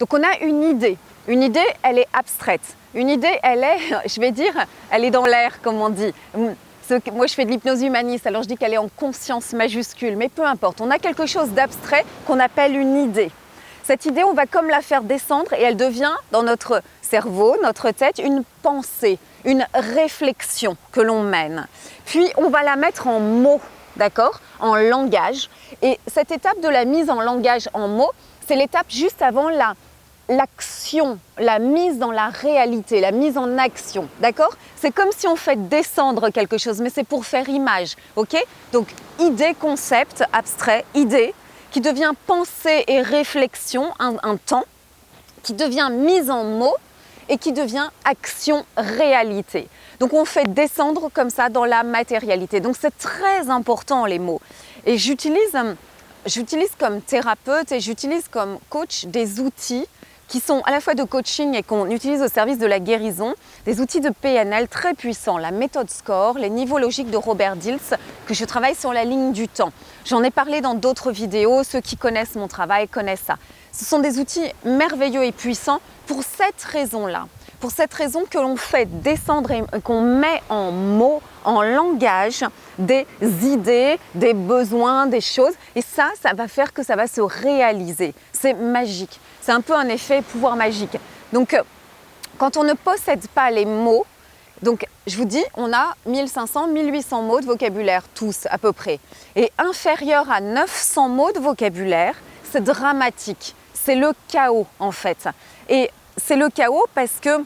Donc on a une idée. Une idée, elle est abstraite. Une idée, elle est, je vais dire, elle est dans l'air, comme on dit. Moi, je fais de l'hypnose humaniste, alors je dis qu'elle est en conscience majuscule, mais peu importe. On a quelque chose d'abstrait qu'on appelle une idée. Cette idée, on va comme la faire descendre et elle devient, dans notre cerveau, notre tête, une pensée, une réflexion que l'on mène. Puis, on va la mettre en mots, d'accord, en langage. Et cette étape de la mise en langage, en mots, c'est l'étape juste avant l'action, la mise dans la réalité, la mise en action, d'accord? C'est comme si on fait descendre quelque chose, mais c'est pour faire image, ok? Donc, idée, concept, abstrait, idée, qui devient pensée et réflexion, un temps, qui devient mise en mots et qui devient action, réalité. Donc, on fait descendre comme ça dans la matérialité. Donc, c'est très important, les mots. Et j'utilise comme thérapeute et j'utilise comme coach des outils qui sont à la fois de coaching et qu'on utilise au service de la guérison, des outils de PNL très puissants, la méthode SCORE, les niveaux logiques de Robert Dilts, que je travaille sur la ligne du temps. J'en ai parlé dans d'autres vidéos, ceux qui connaissent mon travail connaissent ça. Ce sont des outils merveilleux et puissants pour cette raison-là. Pour cette raison que l'on fait descendre et qu'on met en mots, en langage, des idées, des besoins, des choses. Et ça va faire que ça va se réaliser. C'est magique. C'est un peu un effet pouvoir magique. Donc, quand on ne possède pas les mots, donc je vous dis, on a 1500, 1800 mots de vocabulaire, tous à peu près. Et inférieur à 900 mots de vocabulaire, c'est dramatique. C'est le chaos en fait. Et c'est le chaos parce que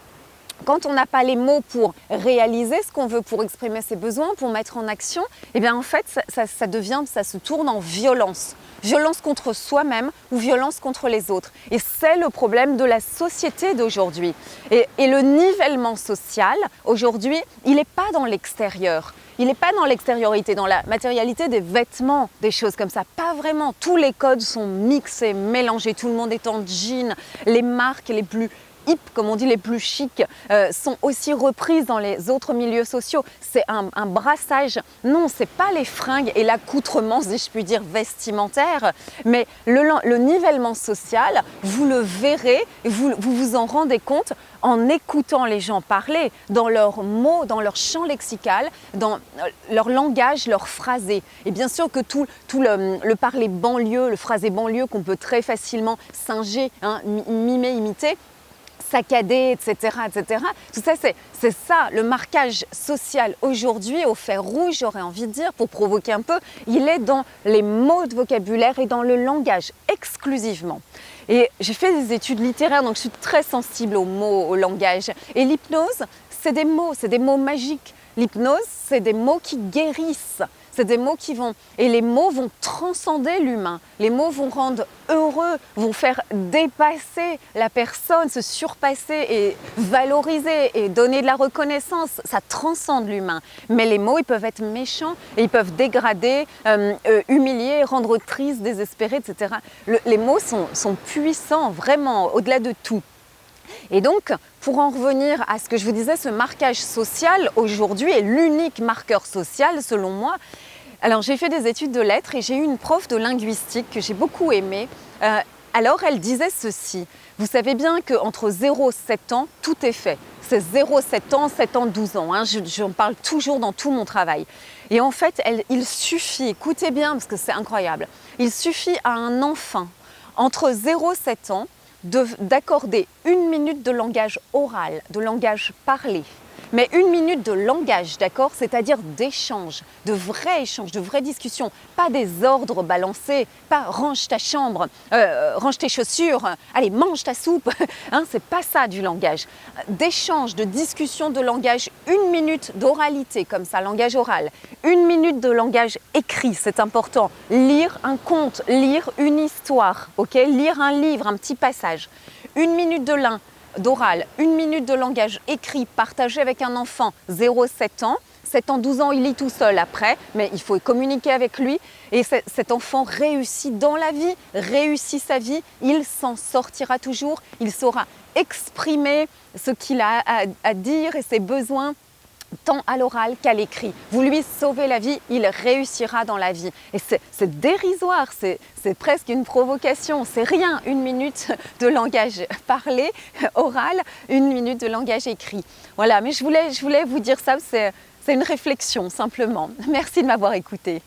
quand on n'a pas les mots pour réaliser ce qu'on veut, pour exprimer ses besoins, pour mettre en action, eh bien en fait, ça se tourne en violence. Violence contre soi-même ou violence contre les autres. Et c'est le problème de la société d'aujourd'hui. Et le nivellement social, aujourd'hui, il n'est pas dans l'extérieur. Il n'est pas dans l'extériorité, dans la matérialité des vêtements, des choses comme ça. Pas vraiment. Tous les codes sont mixés, mélangés. Tout le monde est en jean. Les marques les plus hip, comme on dit, les plus chics, sont aussi reprises dans les autres milieux sociaux. C'est un brassage. Non, ce n'est pas les fringues et l'accoutrement, si je puis dire, vestimentaire, mais le nivellement social, vous le verrez, vous vous en rendez compte en écoutant les gens parler, dans leurs mots, dans leur champ lexical, dans leur langage, leur phrasé. Et bien sûr que tout le parler banlieue, le phrasé banlieue qu'on peut très facilement singer, hein, mimer, imiter, saccader, etc., etc. Tout ça, c'est ça, le marquage social aujourd'hui au fer rouge, j'aurais envie de dire, pour provoquer un peu, il est dans les mots de vocabulaire et dans le langage exclusivement. Et j'ai fait des études littéraires, donc je suis très sensible aux mots, au langage. Et l'hypnose, c'est des mots magiques. L'hypnose, c'est des mots qui guérissent. C'est des mots qui vont... Et les mots vont transcender l'humain. Les mots vont rendre heureux, vont faire dépasser la personne, se surpasser et valoriser et donner de la reconnaissance. Ça transcende l'humain. Mais les mots, ils peuvent être méchants et ils peuvent dégrader, humilier, rendre triste, désespéré, etc. Les mots sont puissants, vraiment, au-delà de tout. Et donc, pour en revenir à ce que je vous disais, ce marquage social aujourd'hui est l'unique marqueur social selon moi. Alors j'ai fait des études de lettres et j'ai eu une prof de linguistique que j'ai beaucoup aimée. Alors elle disait ceci, vous savez bien qu'entre 0 et 7 ans, tout est fait. C'est 0, 7 ans, 7 ans, 12 ans. Hein. J'en parle toujours dans tout mon travail. Et en fait, il suffit, écoutez bien parce que c'est incroyable, il suffit à un enfant entre 0 et 7 ans d'accorder 1 minute de langage oral, de langage parlé, mais 1 minute de langage, d'accord, c'est-à-dire d'échange, de vrais échanges, de vraies discussions, pas des ordres balancés, pas range ta chambre, range tes chaussures, allez mange ta soupe, hein, c'est pas ça du langage, d'échange, de discussion, de langage, 1 minute d'oralité comme ça, langage oral, 1 minute de langage écrit, c'est important, lire un conte, lire une histoire, ok, lire un livre, un petit passage, 1 minute d'oral, 1 minute de langage écrit, partagé avec un enfant 0-7 ans. 7 ans, 12 ans, il lit tout seul après, mais il faut communiquer avec lui. Et cet enfant réussit dans la vie, réussit sa vie, il s'en sortira toujours, il saura exprimer ce qu'il a à dire et ses besoins. tant à l'oral qu'à l'écrit. Vous lui sauvez la vie, il réussira dans la vie. Et c'est dérisoire, c'est presque une provocation, c'est rien, 1 minute de langage parlé, oral, 1 minute de langage écrit. Voilà, mais je voulais vous dire ça, c'est une réflexion simplement. Merci de m'avoir écouté.